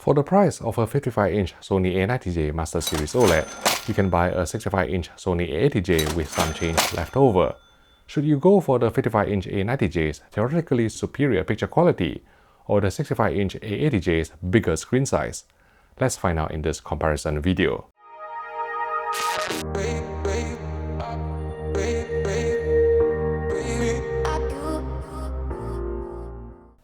For the price of a 55-inch Sony A90J Master Series OLED, you can buy a 65-inch Sony A80J with some change left over. Should you go for the 55-inch A90J's theoretically superior picture quality or the 65-inch A80J's bigger screen size? Let's find out in this comparison video.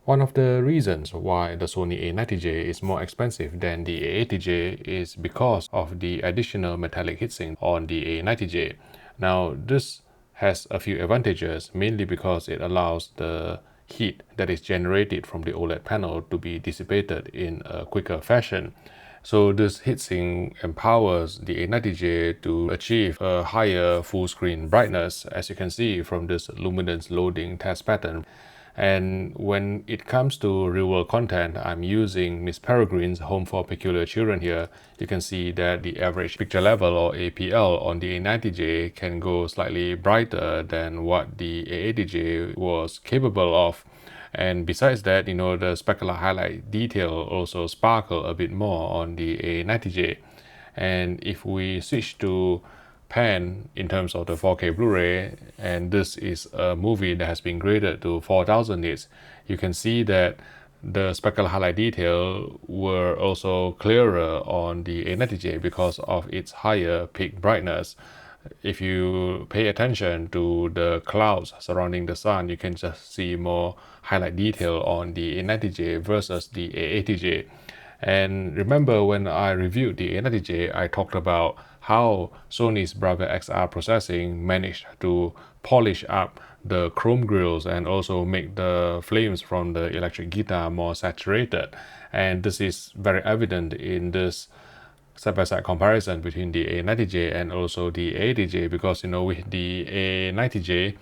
One of the reasons why the Sony A90J is more expensive than the A80J is because of the additional metallic heatsink on the A90J. Now, this has a few advantages, mainly because it allows the heat that is generated from the OLED panel to be dissipated in a quicker fashion. So this heatsink empowers the A90J to achieve a higher full screen brightness, as you can see from this luminance loading test pattern. And when it comes to real-world content, I'm using Miss Peregrine's Home for Peculiar Children here. You can see that the average picture level, or APL, on the A90J can go slightly brighter than what the A80J was capable of. And besides that, the specular highlight detail also sparkle a bit more on the A90J. And if we switch to pan in terms of the 4K Blu-ray, and this is a movie that has been graded to 4000 nits, you can see that the specular highlight detail were also clearer on the A90J because of its higher peak brightness. If you pay attention to the clouds surrounding the sun, you can just see more highlight detail on the A90J versus the A80J. And remember, when I reviewed the A90J, I talked about how Sony's BRAVIA XR processing managed to polish up the chrome grills and also make the flames from the electric guitar more saturated. And this is very evident in this side-by-side comparison between the A90J and also the A80J, because with the A90J,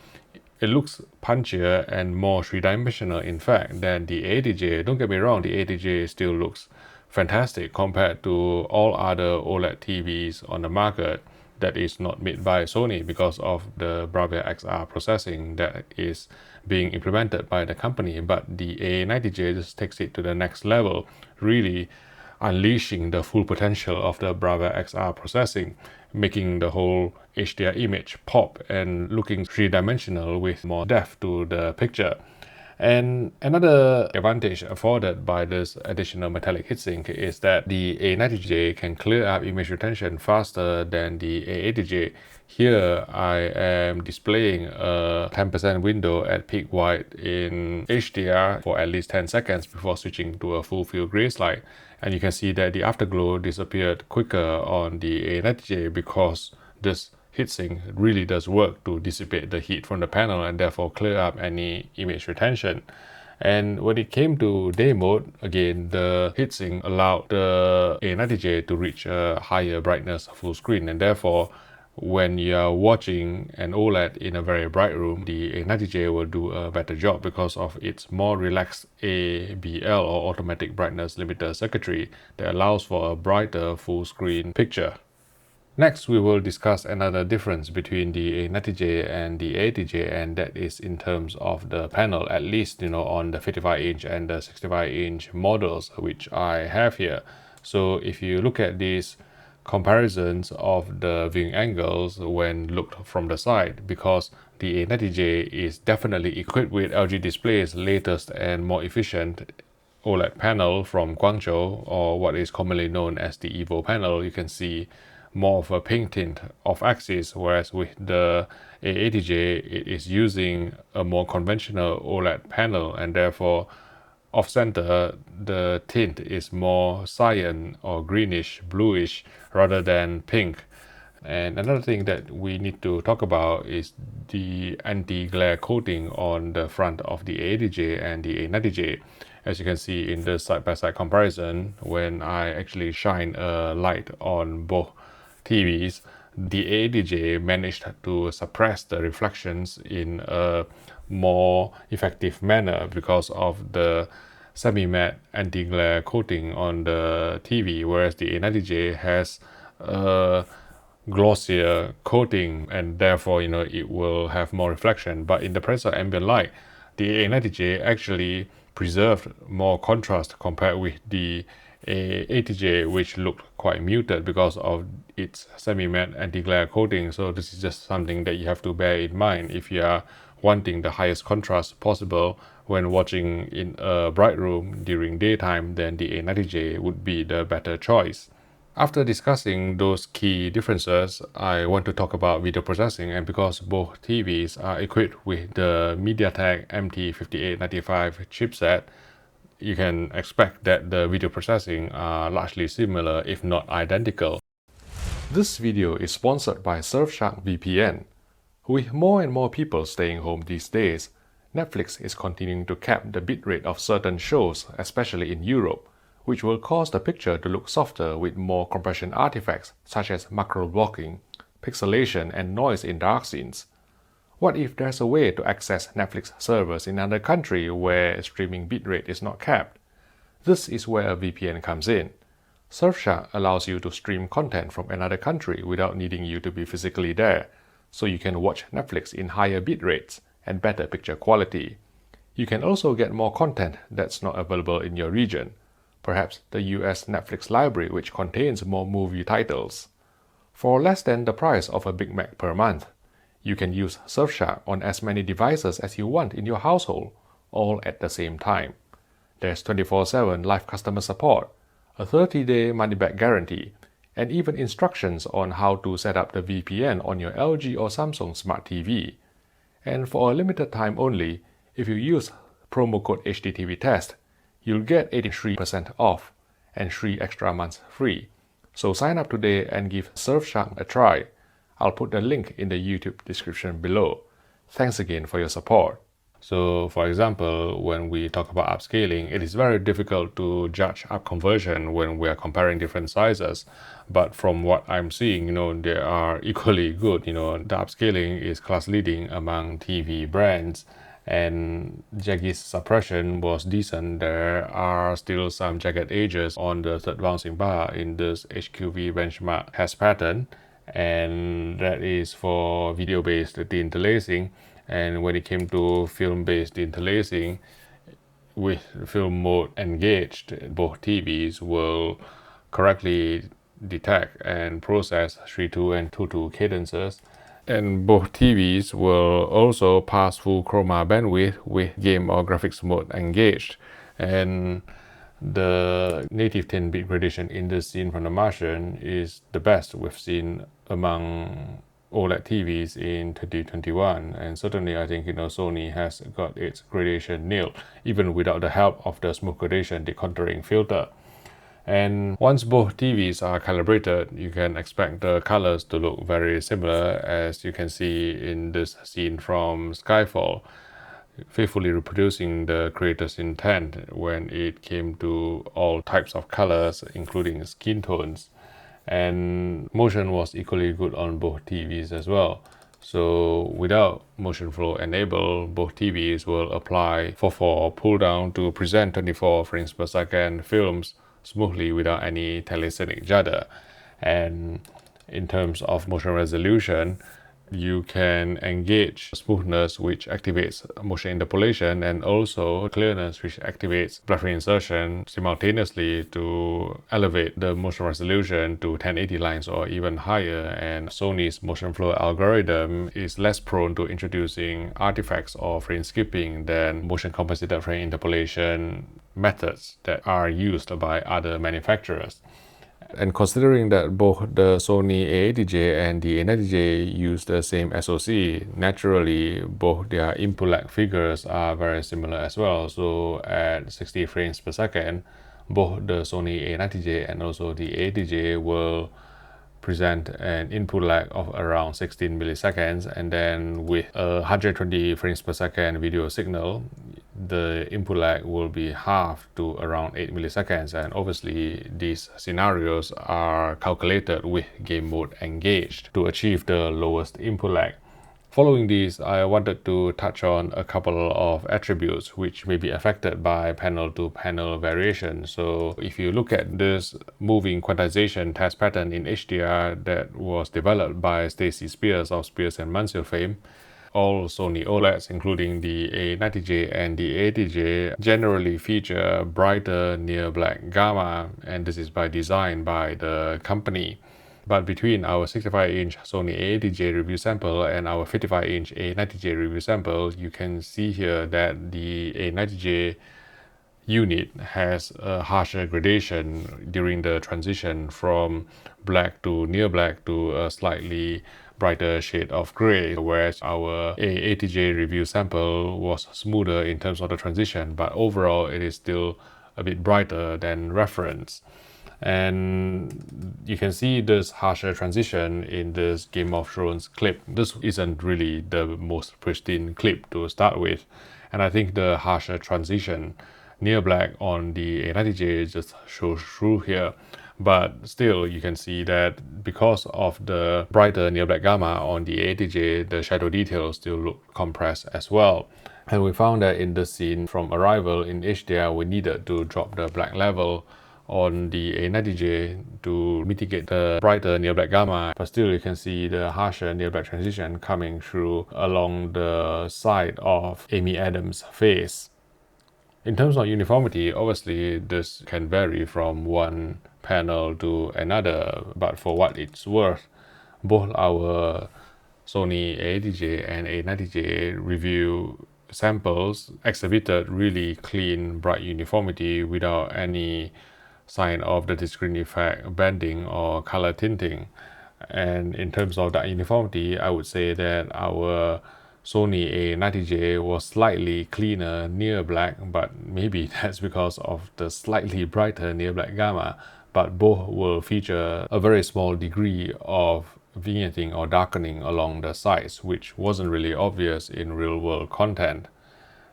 it looks punchier and more three-dimensional in fact than the A80J. Don't get me wrong, the A80J still looks fantastic compared to all other OLED TVs on the market that is not made by Sony because of the BRAVIA XR processing that is being implemented by the company. But the A90J just takes it to the next level, really unleashing the full potential of the BRAVIA XR processing, making the whole HDR image pop and looking three-dimensional with more depth to the picture. And another advantage afforded by this additional metallic heatsink is that the A90J can clear up image retention faster than the A80J. Here I am displaying a 10% window at peak white in HDR for at least 10 seconds before switching to a full field grace light. And you can see that the afterglow disappeared quicker on the A90J because this heatsink really does work to dissipate the heat from the panel and therefore clear up any image retention. And when it came to day mode, again, the heatsink allowed the A90J to reach a higher brightness full screen, and therefore when you are watching an OLED in a very bright room, the A90J will do a better job because of its more relaxed ABL, or automatic brightness limiter circuitry, that allows for a brighter full screen picture. Next, we will discuss another difference between the A90J and the A80J, and that is in terms of the panel, at least on the 55-inch and the 65-inch models which I have here. So if you look at these comparisons of the viewing angles when looked from the side, because the A90J is definitely equipped with LG Display's latest and more efficient OLED panel from Guangzhou, or what is commonly known as the Evo panel, you can see more of a pink tint off axis, whereas with the A80J it is using a more conventional OLED panel, and therefore off center the tint is more cyan or greenish bluish rather than pink. And another thing that we need to talk about is the anti-glare coating on the front of the A80J and the A90J. As you can see in the side-by-side comparison, when I actually shine a light on both TVs, the A80J managed to suppress the reflections in a more effective manner because of the semi-matte anti-glare coating on the TV, whereas the A90J has a glossier coating and therefore it will have more reflection. But in the presence of ambient light, the A90J actually preserved more contrast compared with the A80J, which looked quite muted because of its semi-matte anti-glare coating. So this is just something that you have to bear in mind if you are wanting the highest contrast possible when watching in a bright room during daytime. Then the A90J would be the better choice. After discussing those key differences, I want to talk about video processing, and because both TVs are equipped with the MediaTek MT5895 chipset, you can expect that the video processing are largely similar if not identical. This video is sponsored by Surfshark VPN. With more and more people staying home these days, Netflix is continuing to cap the bitrate of certain shows, especially in Europe, which will cause the picture to look softer with more compression artifacts such as macro blocking, pixelation, and noise in dark scenes. What if there's a way to access Netflix servers in another country where streaming bitrate is not capped? This is where a VPN comes in. Surfshark allows you to stream content from another country without needing you to be physically there, so you can watch Netflix in higher bitrates and better picture quality. You can also get more content that's not available in your region, perhaps the US Netflix library, which contains more movie titles. For less than the price of a Big Mac per month, you can use Surfshark on as many devices as you want in your household, all at the same time. There's 24/7 live customer support, a 30-day money-back guarantee, and even instructions on how to set up the VPN on your LG or Samsung Smart TV. And for a limited time only, if you use promo code HDTVTest, you'll get 83% off and 3 extra months free. So sign up today and give Surfshark a try. I'll put the link in the YouTube description below. Thanks again for your support. So for example, when we talk about upscaling, it is very difficult to judge up conversion when we are comparing different sizes. But from what I'm seeing, they are equally good. The upscaling is class leading among TV brands. And jaggy suppression was decent. There are still some jagged edges on the third bouncing bar in this HQV benchmark has pattern, and that is for video-based deinterlacing. And when it came to film-based deinterlacing, with film mode engaged, both TVs will correctly detect and process 3/2 and 2/2 cadences. And both TVs will also pass full chroma bandwidth with game or graphics mode engaged. And the native 10-bit gradation in the scene from the Martian is the best we've seen among OLED TVs in 2021. And certainly I think Sony has got its gradation nailed, even without the help of the smooth gradation decontouring filter. And once both TVs are calibrated, you can expect the colors to look very similar, as you can see in this scene from Skyfall, faithfully reproducing the creator's intent when it came to all types of colors, including skin tones. And motion was equally good on both TVs as well. So without motion flow enabled, both TVs will apply 4:4 pull down to present 24 frames per second films smoothly without any telecenic judder. And in terms of motion resolution, you can engage smoothness, which activates motion interpolation, and also clearness, which activates blood insertion simultaneously to elevate the motion resolution to 1080 lines or even higher. And Sony's motion flow algorithm is less prone to introducing artifacts or frame skipping than motion compensated frame interpolation methods that are used by other manufacturers. And considering that both the Sony A80J and the A90J use the same SoC, naturally both their input lag figures are very similar as well. So at 60 frames per second, both the Sony A90J and also the A80J will present an input lag of around 16 milliseconds, and then with a 120 frames per second video signal, the input lag will be halved to around 8 milliseconds. And obviously these scenarios are calculated with game mode engaged to achieve the lowest input lag. Following these, I wanted to touch on a couple of attributes which may be affected by panel-to-panel variation. So if you look at this moving quantization test pattern in HDR that was developed by Stacy Spears of Spears and Mansell fame, all Sony OLEDs, including the A90J and the A80J, generally feature brighter near black gamma, and this is by design by the company. But between our 65-inch Sony A80J review sample and our 55-inch A90J review sample, you can see here that the A90J unit has a harsher gradation during the transition from black to near black to a slightly brighter shade of gray, whereas our A80J review sample was smoother in terms of the transition, but overall it is still a bit brighter than reference. And you can see this harsher transition in this Game of Thrones clip. This isn't really the most pristine clip to start with, and I think the harsher transition near black on the A90J just shows through here. But still, you can see that because of the brighter near black gamma on the A80J, the shadow details still look compressed as well. And we found that in the scene from Arrival in HDR, we needed to drop the black level on the A90J to mitigate the brighter near black gamma, but still you can see the harsher near black transition coming through along the side of Amy Adams' face. In terms of uniformity, obviously this can vary from one panel to another, but for what it's worth, both our Sony A80J and A90J review samples exhibited really clean, bright uniformity without any sign of the discrete effect, bending or color tinting. And in terms of that uniformity, I would say that our Sony A90J was slightly cleaner near black, but maybe that's because of the slightly brighter near black gamma, but both will feature a very small degree of vignetting or darkening along the sides, which wasn't really obvious in real-world content.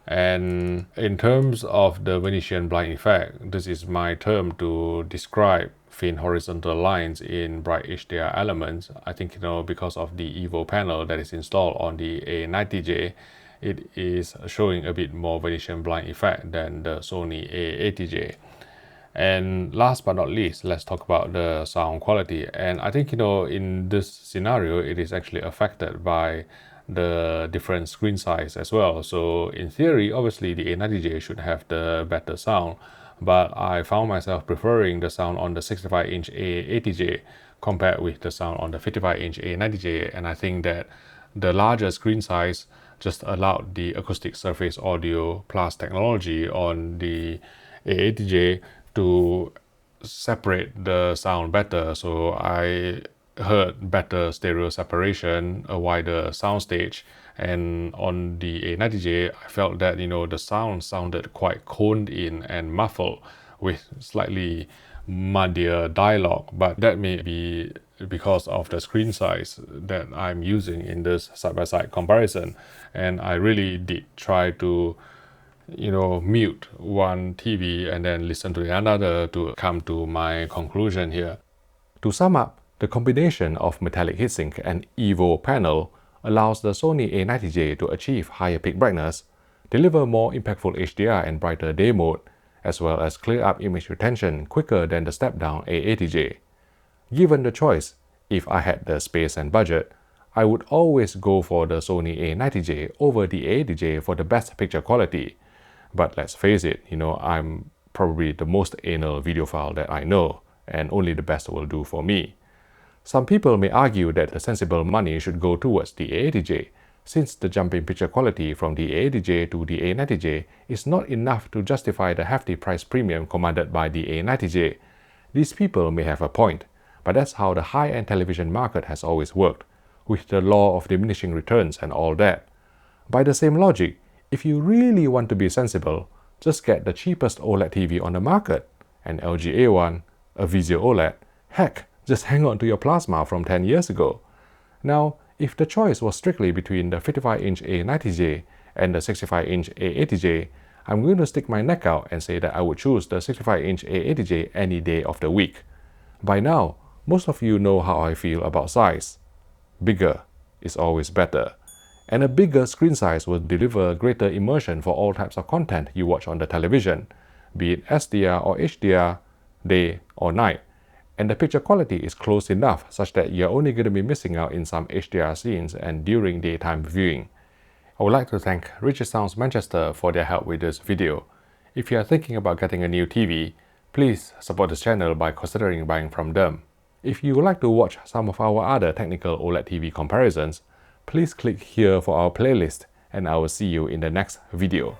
And in terms of the Venetian blind effect, this is my term to describe faint horizontal lines in bright HDR elements. I think, because of the EVO panel that is installed on the A90J, it is showing a bit more Venetian blind effect than the Sony A80J. And last but not least, let's talk about the sound quality. And I think, in this scenario, it is actually affected by the different screen size as well. So in theory, obviously the A90J should have the better sound, but I found myself preferring the sound on the 65-inch A80J compared with the sound on the 55-inch A90J, and I think that the larger screen size just allowed the acoustic surface audio plus technology on the A80J to separate the sound better. So I heard better stereo separation, a wider soundstage, and on the A90J I felt that the sound sounded quite coned in and muffled with slightly muddier dialogue, but that may be because of the screen size that I'm using in this side-by-side comparison. And I really did try to mute one TV and then listen to the another to come to my conclusion here. To sum up, the combination of metallic heatsink and EVO panel allows the Sony A90J to achieve higher peak brightness, deliver more impactful HDR and brighter day mode, as well as clear up image retention quicker than the step-down A80J. Given the choice, if I had the space and budget, I would always go for the Sony A90J over the A80J for the best picture quality. But let's face it, I'm probably the most anal videophile that I know, and only the best will do for me. Some people may argue that the sensible money should go towards the A80J, since the jump in picture quality from the A80J to the A90J is not enough to justify the hefty price premium commanded by the A90J. These people may have a point, but that's how the high-end television market has always worked, with the law of diminishing returns and all that. By the same logic, if you really want to be sensible, just get the cheapest OLED TV on the market, an LG A1, a Vizio OLED, heck, just hang on to your plasma from 10 years ago. Now, if the choice was strictly between the 55-inch A90J and the 65-inch A80J, I'm going to stick my neck out and say that I would choose the 65-inch A80J any day of the week. By now, most of you know how I feel about size. Bigger is always better. And a bigger screen size will deliver greater immersion for all types of content you watch on the television, be it SDR or HDR, day or night. And the picture quality is close enough such that you're only going to be missing out in some HDR scenes and during daytime viewing. I would like to thank Richard Sounds Manchester for their help with this video. If you are thinking about getting a new TV, please support this channel by considering buying from them. If you would like to watch some of our other technical OLED TV comparisons, please click here for our playlist, and I will see you in the next video.